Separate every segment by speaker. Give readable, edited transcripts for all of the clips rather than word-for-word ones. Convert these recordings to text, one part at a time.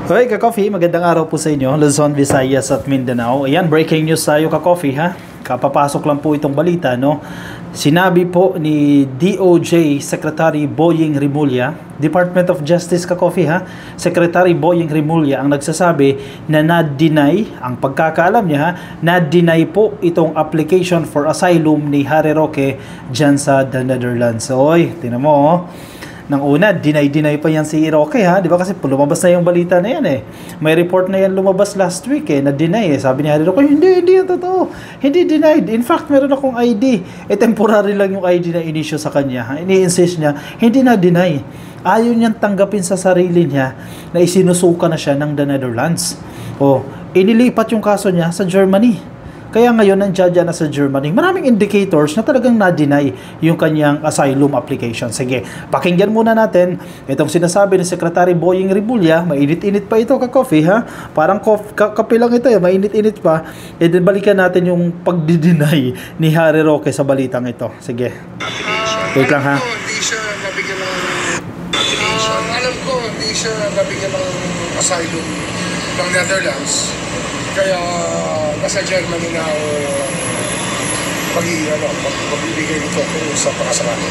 Speaker 1: Hoy, ka-coffee, magandang araw po sa inyo, Luzon, Visayas at Mindanao. Ayan, breaking news tayo, ka-coffee, ha? Kapapasok lang po itong balita, no? Sinabi po ni DOJ Secretary Boying Rimulya, Department of Justice, ka-coffee, ha? Secretary Boying Rimulya ang nagsasabi na na-deny, ang pagkakaalam niya, ha? Na-deny po itong application for asylum ni Harry Roque dyan sa the Netherlands. Oy, tinan mo, oh. Nang una, deny pa yan si Roque, ha? Di ba kasi lumabas na yung balita na yan eh. May report na yan lumabas last week eh, na deny eh. Sabi ni Harry Roque, hindi yan totoo. Hindi denied. In fact, meron akong ID. Temporary lang yung ID na in-issue sa kanya. Ini-insist niya, hindi na deny. Ayaw niyang tanggapin sa sarili niya na isinusuka na siya ng the Netherlands. Inilipat yung kaso niya sa Germany. Kaya ngayon nandiyan na sa Germany. Maraming indicators na talagang na-deny yung kanyang asylum application. Sige, pakinggan muna natin itong sinasabi ni Secretary Boying Rimulya. Mainit-init pa ito, ka-coffee, ha? Parang kape lang ito, eh. Mainit-init pa. E din balikan natin yung pagdi-deny ni Harry Roque sa balitang ito. Sige. Wait lang, ha?
Speaker 2: Hindi siya nabigyan ng alam ko, hindi siya nabigyan ng asylum ng Netherlands. Kaya nasa Germany na pagbibigay nito kung sa pakasakali.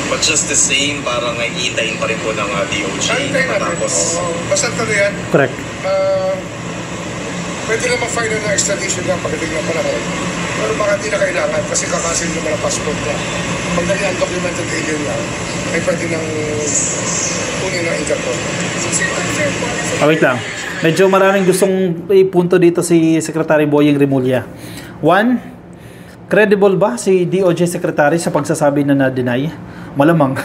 Speaker 3: But just the same, parang iintayin pa rin po ng DOJ matapos.
Speaker 2: Basta ito yan.
Speaker 1: Correct.
Speaker 2: Pwede naman final na extradition lang pagdating ng panahon. Pero baka hindi na kailangan kasi kakasin naman ang passport niya. Pag naging undocumented alien lang, ay pwede nang kunin ng Interpol.
Speaker 1: Wait lang. Medyo maraming gustong ipunto dito si Secretary Boying Rimulya. One, credible ba si DOJ Secretary sa pagsasabi na na-deny? Malamang.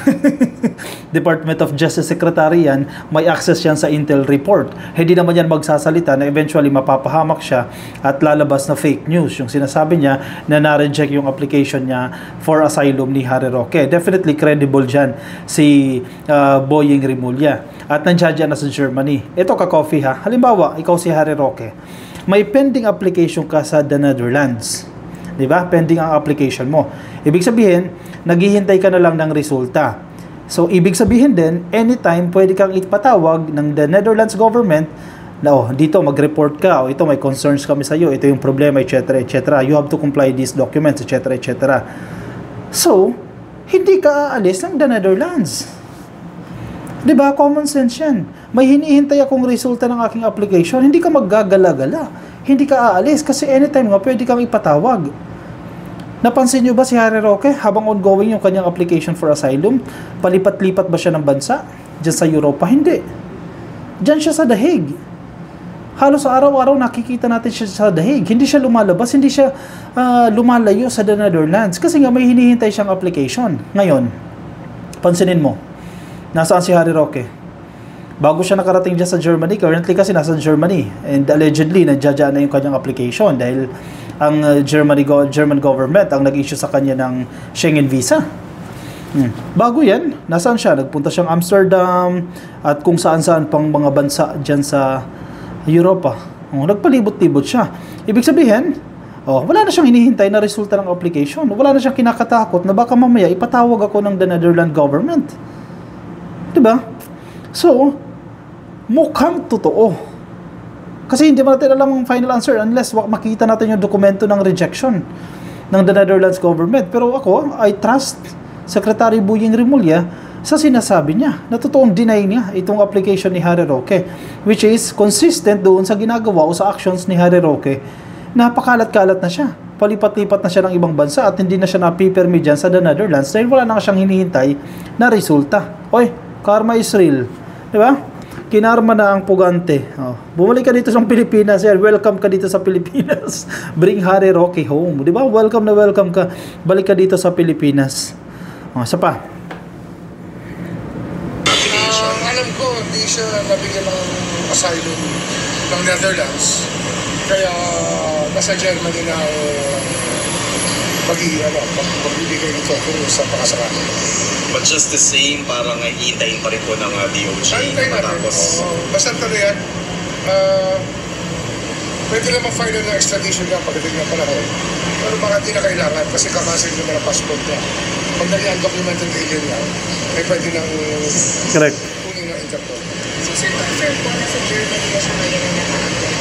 Speaker 1: Department of Justice Secretary yan, may access yan sa Intel report. Hindi naman yan magsasalita na eventually mapapahamak siya at lalabas na fake news. Yung sinasabi niya na na-reject yung application niya for asylum ni Harry Roque. Definitely credible dyan si Boying Rimulya. At nandiyan na sa Germany. Ito, ka-coffee, ha? Halimbawa, ikaw si Harry Roque. May pending application ka sa the Netherlands. Diba? Pending ang application mo. Ibig sabihin, naghihintay ka na lang ng resulta. So, ibig sabihin din, anytime pwede kang ipatawag ng the Netherlands government na, dito mag-report ka, ito may concerns kami sa iyo, ito yung problema, etc., etc. You have to comply these documents, etc., etc. So, hindi ka aalis ng the Netherlands. Diba? Common sense yan. May hinihintay akong resulta ng aking application, hindi ka maggagala-gala. Hindi ka aalis kasi anytime nga pwede kang ipatawag. Napansin nyo ba si Harry Roque habang ongoing yung kanyang application for asylum? Palipat-lipat ba siya ng bansa? Diyan sa Europa? Hindi. Diyan siya sa The Hague. Halos araw-araw nakikita natin siya sa The Hague. Hindi siya lumalabas, hindi siya lumalayo sa the Netherlands kasi nga may hinihintay siyang application. Ngayon, pansinin mo, nasaan si Harry Roque? Bago siya nakarating dyan sa Germany, currently kasi nasa Germany, and allegedly nadjadya na yung kanyang application dahil ang German government ang nag-issue sa kanya ng Schengen visa. Bago yan, nasaan siya? Nagpunta siyang Amsterdam at kung saan-saan pang mga bansa dyan sa Europa. Nagpalibot-libot siya. Ibig sabihin, wala na siyang hinihintay na resulta ng application. Wala na siyang kinakatakot na baka mamaya ipatawag ako ng the Netherlands government. Diba? So, mukhang totoo. Kasi hindi natin alam ang final answer unless makita natin yung dokumento ng rejection ng the Netherlands government. Pero ako, I trust Secretary Boying Rimulya sa sinasabi niya na totoong deny niya itong application ni Harry Roque, which is consistent doon sa ginagawa o sa actions ni Harry Roque. Napakalat-kalat na siya. Palipat-lipat na siya ng ibang bansa at hindi na siya napipermi dyan sa the Netherlands dahil wala na siyang hinihintay na resulta. Oy, karma is real. Diba? Kinarma na ang pugante. Bumalik ka dito sa Pilipinas. Welcome ka dito sa Pilipinas. Bring Harry Roque home. Diba? Welcome na welcome ka. Balik ka dito sa Pilipinas. Isa pa.
Speaker 2: Alam ko, hindi siya nabigyan ng asylum ng Netherlands. Kaya nasa Germany na pagbibigay nito kung sa pakasakali.
Speaker 3: But just the same, parang iintayin pa rin po ng DOJ matapos.
Speaker 2: Basta ito yan. Pwede naman final na extradition lang pagdating ng panahon. Pero baka hindi na kailangan kasi kakasin naman ang passport niya. Pag naging undocumented alien lang, ay pwede nang
Speaker 1: correct.
Speaker 2: kunin ng Interpol.
Speaker 4: So, sir, confirm po na sa Germany na siya ngayon ang naka-apply.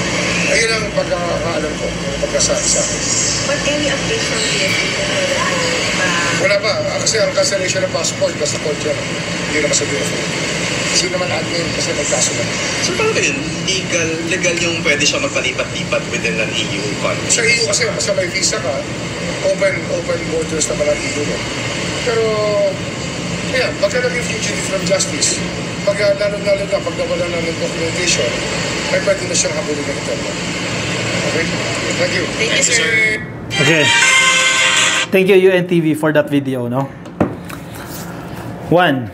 Speaker 2: Ayun ang pagkakaalam ko, pagkasabi sa akin.
Speaker 4: But any update from PFA na
Speaker 2: Wala pa, kasi ang cancellation ng passport, basta court yan. Hindi naman sa PFA. Kasi naman admin, kasi may kaso na.
Speaker 3: So paano yun? Legal yung pwede siya magpalipat-lipat within an EU country?
Speaker 2: Sa EU kasi, basta may visa ka, open borders naman ang EU mo. Pero, yeah, pagka naging fugitive from justice, lalo-lalo na pag nawala na ng documentation, ay pwede na siyang habulin ng internet. Okay? Thank you.
Speaker 4: Thank you, sir.
Speaker 1: Okay. Thank you, UNTV, for that video, no? One,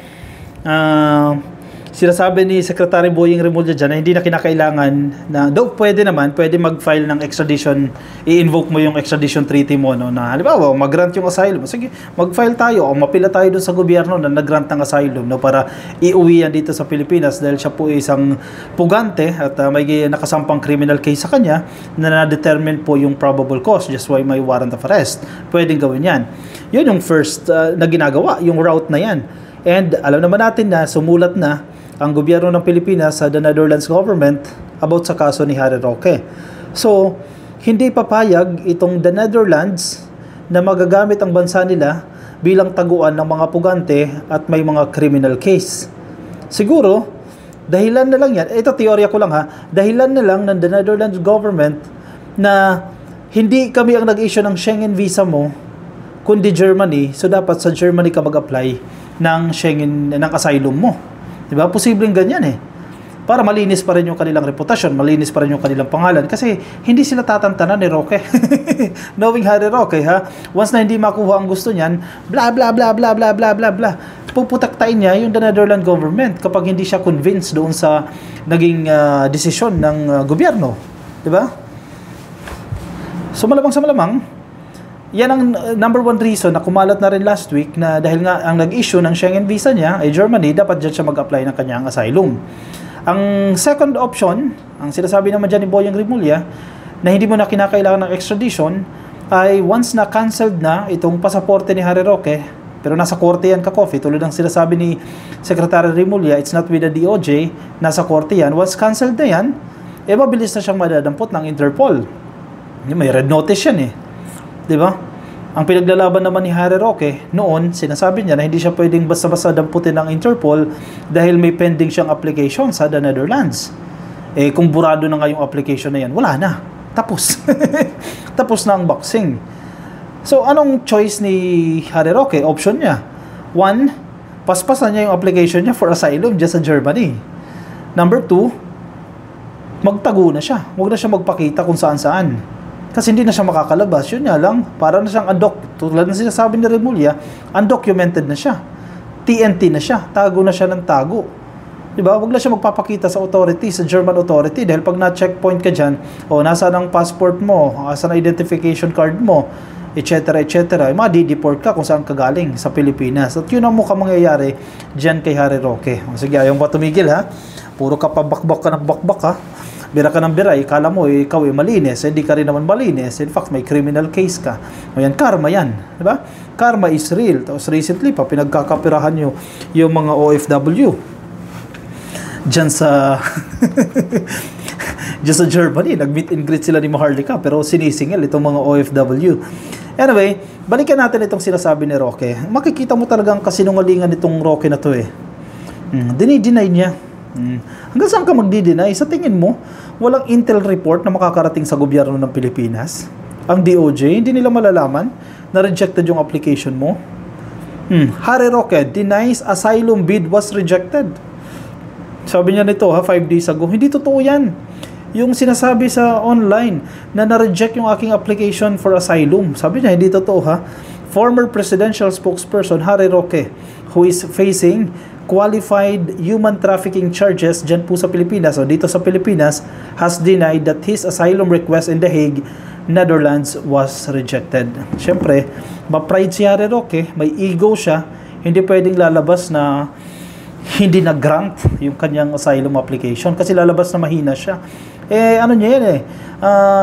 Speaker 1: sinasabi ni Secretary Boying Remulla dyan na hindi na kinakailangan na, though pwede mag-file ng extradition, i-invoke mo yung extradition treaty mo, no, na halimbawa, mag-grant yung asylum, sige, mag-file tayo o mapila tayo dun sa gobyerno na nag-grant ng asylum, no, para iuwi yan dito sa Pilipinas dahil siya po isang pugante at may nakasampang criminal case sa kanya na na-determine po yung probable cause, just why may warrant of arrest. Pwedeng gawin yan. Yun yung first na ginagawa, yung route na yan. And alam naman natin na sumulat na ang gobyerno ng Pilipinas sa the Netherlands government about sa kaso ni Harry Roque. So, hindi papayag itong the Netherlands na magagamit ang bansa nila bilang taguan ng mga pugante at may mga criminal case. Siguro, dahilan na lang yan, ito teorya ko lang ha, dahilan na lang ng the Netherlands government na hindi kami ang nag-issue ng Schengen visa mo, kundi Germany, so dapat sa Germany ka mag-apply ng Schengen, ng asylum mo. Diba? Posibleng ganyan eh. Para malinis pa rin yung kanilang reputasyon, malinis pa rin yung kanilang pangalan. Kasi hindi sila tatantanan ni Roque. Knowing Harry Roque, ha? Once na hindi makuha ang gusto niyan, bla bla bla bla bla bla bla bla, puputaktain niya yung the Netherlands government kapag hindi siya convinced doon sa naging desisyon ng gobyerno. Diba? So malamang sa malamang, yan ang number one reason na kumalat na rin last week na dahil nga ang nag-issue ng Schengen visa niya ay Germany, dapat dyan siya mag-apply ng kanyang asylum. Ang second option, ang sinasabi naman dyan ni Boying Remulla, na hindi mo na kinakailangan ng extradition, ay once na cancelled na itong pasaporte ni Harry Roque, pero nasa korte yan ka-coffee, tulad ng sinasabi ni Secretary Remulla, it's not with the DOJ, nasa korte yan. Once cancelled na yan, mabilis na siyang madadampot ng Interpol. May red notice yan eh. Diba? Ang pinaglalaban naman ni Harry Roque noon, sinasabi niya na hindi siya pwedeng basta-basta damputin ng Interpol dahil may pending siyang application sa the Netherlands. Kung burado na nga yung application na yan, wala na. Tapos. Tapos na ang boxing. So, anong choice ni Harry Roque? Option niya. One, paspasan niya yung application niya for asylum dyan sa Germany. Number two, magtago na siya. Huwag na siya magpakita kung saan-saan. Kasi hindi na siya makakalabas. Yun nga lang, para na siyang tulad na sinasabi ni Remulla, undocumented na siya. TNT na siya. Tago na siya ng tago. Diba? Huwag na siya magpapakita sa authority, sa German authority. Dahil pag na-checkpoint ka dyan, nasaan ang passport mo, nasaan ang identification card mo, etc. etc. Deport ka kung saan ka galing sa Pilipinas. At yun ang mukhang mangyayari dyan kay Harry Roque. Sige, ayaw ba tumigil ha? Puro ka pa bakbak ka ng bakbak ha? Bira ka ng bira, kala mo ikaw malinis, hindi ka rin naman malinis. In fact, may criminal case ka. Ayan, karma yan. Diba? Karma is real. Tapos recently pa, pinagkakapirahan nyo yung mga OFW. Diyan sa diyan sa Germany, nag-meet and greet sila ni Maharlika, pero sinisingil itong mga OFW. Anyway, balikan natin itong sinasabi ni Roque. Makikita mo talagang kasinungalingan itong Roque na to eh. Dinideny niya. Hanggang saan ka magdi-deny? Sa tingin mo, walang intel report na makakarating sa gobyerno ng Pilipinas? Ang DOJ, hindi nila malalaman na rejected yung application mo? Harry Roque denies asylum bid was rejected. Sabi niya nito 5 days ago. Hindi totoo yan. Yung sinasabi sa online na na-reject yung aking application for asylum. Sabi niya, hindi totoo Former presidential spokesperson Harry Roque, who is facing qualified human trafficking charges dyan po sa Pilipinas o dito sa Pilipinas, has denied that his asylum request in The Hague, Netherlands was rejected. Siyempre, ma-pride si Harry Roque, may ego siya, hindi pwedeng lalabas na hindi na-grant yung kanyang asylum application kasi lalabas na mahina siya. Ano niya yan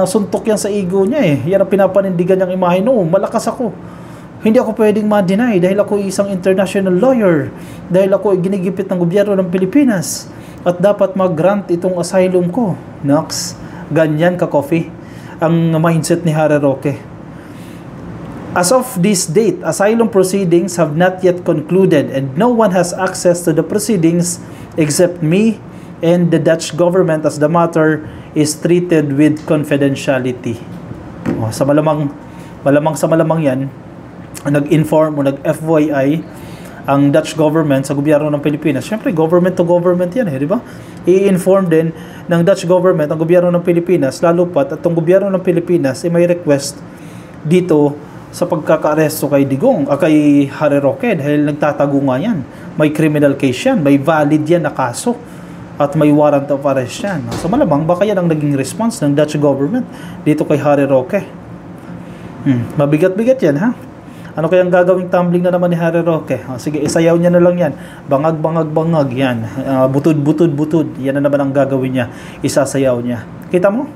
Speaker 1: suntok yan sa ego niya yan ang pinapanindigan niyang imahe. No, malakas ako. Hindi ako pwedeng ma-deny dahil ako isang international lawyer. Dahil ako ginigipit ng gobyerno ng Pilipinas. at dapat mag-grant itong asylum ko. Nox, ganyan ka coffee ang mindset ni Harry Roque. As of this date, asylum proceedings have not yet concluded and no one has access to the proceedings except me and the Dutch government as the matter is treated with confidentiality. Sa malamang yan, nag-inform o nag-FYI ang Dutch government sa gobyerno ng Pilipinas. Siyempre, government to government yan di ba? I-inform din ng Dutch government ang gobyerno ng Pilipinas, lalo pat at ang gobyerno ng Pilipinas ay may request dito sa pagkaka-aresto kay Digong, kay Harry Roque, dahil nagtatago nga yan. May criminal case yan, may valid yan na kaso, at may warrant of arrest yan. So malamang, baka yan ang naging response ng Dutch government dito kay Harry Roque. Mabigat-bigat yan, ha? Ano kayang gagawing tumbling na naman ni Harry Roque? Sige, isayaw niya na lang yan. Bangag, yan. Butod. Yan na naman ang gagawin niya. Isasayaw niya. Kita mo?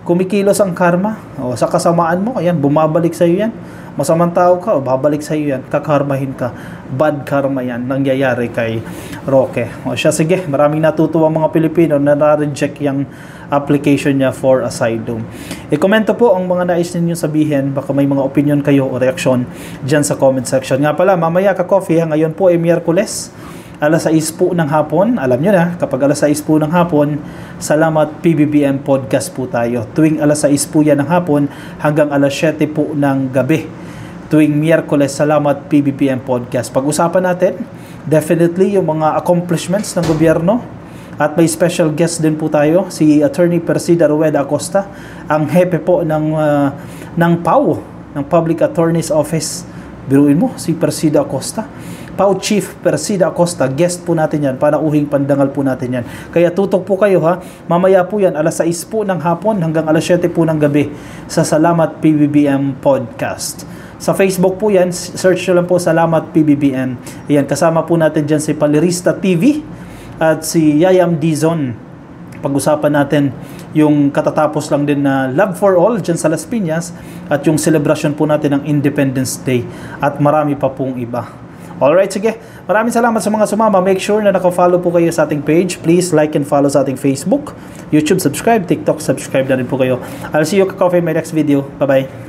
Speaker 1: Kumikilos ang karma. Sa kasamaan mo, ayan, bumabalik sa iyo yan. Masamang tao ka, babalik sa iyo yan. Kakarmahin ka. Bad karma yan. Nangyayari kay Roque. Siya, sige, maraming natutuwa mga Pilipino na na-reject yung application niya for asylum. I-komento po ang mga nais ninyong sabihin. Baka may mga opinion kayo o reaksyon dyan sa comment section. Nga pala, mamaya ka-coffee, ngayon po ay Miyerkules, alas 6 po ng hapon. Alam nyo na, kapag alas 6 po ng hapon, Salamat PBBM Podcast po tayo. Tuwing alas 6 po yan ng hapon hanggang alas 7 po ng gabi. Tuwing Miyerkules, Salamat PBBM Podcast. Pag-usapan natin, definitely yung mga accomplishments ng gobyerno. At may special guest din po tayo, si Attorney Persida Rueda Acosta, ang hepe po ng PAO, ng Public Attorney's Office. Biruin mo, si Persida Acosta. PAO Chief Persida Acosta, guest po natin yan, panauhing pandangal po natin yan. Kaya tutok po kayo ha, mamaya po yan, alas 6 po ng hapon hanggang alas 7 po ng gabi sa Salamat PBBM Podcast. Sa Facebook po yan, search nyo lang po Salamat PBBM. Ayan, kasama po natin dyan si Palirista TV at si Yayam Dizon. Pag-usapan natin yung katatapos lang din na Love for All dyan sa Las Piñas at yung celebration po natin ng Independence Day at marami pa pong iba. Alright, sige. Maraming salamat sa mga sumama. Make sure na naka-follow po kayo sa ating page. Please like and follow sa ating Facebook, YouTube, subscribe, TikTok, subscribe na rin po kayo. I'll see you, Coffee, in my next video. Bye-bye.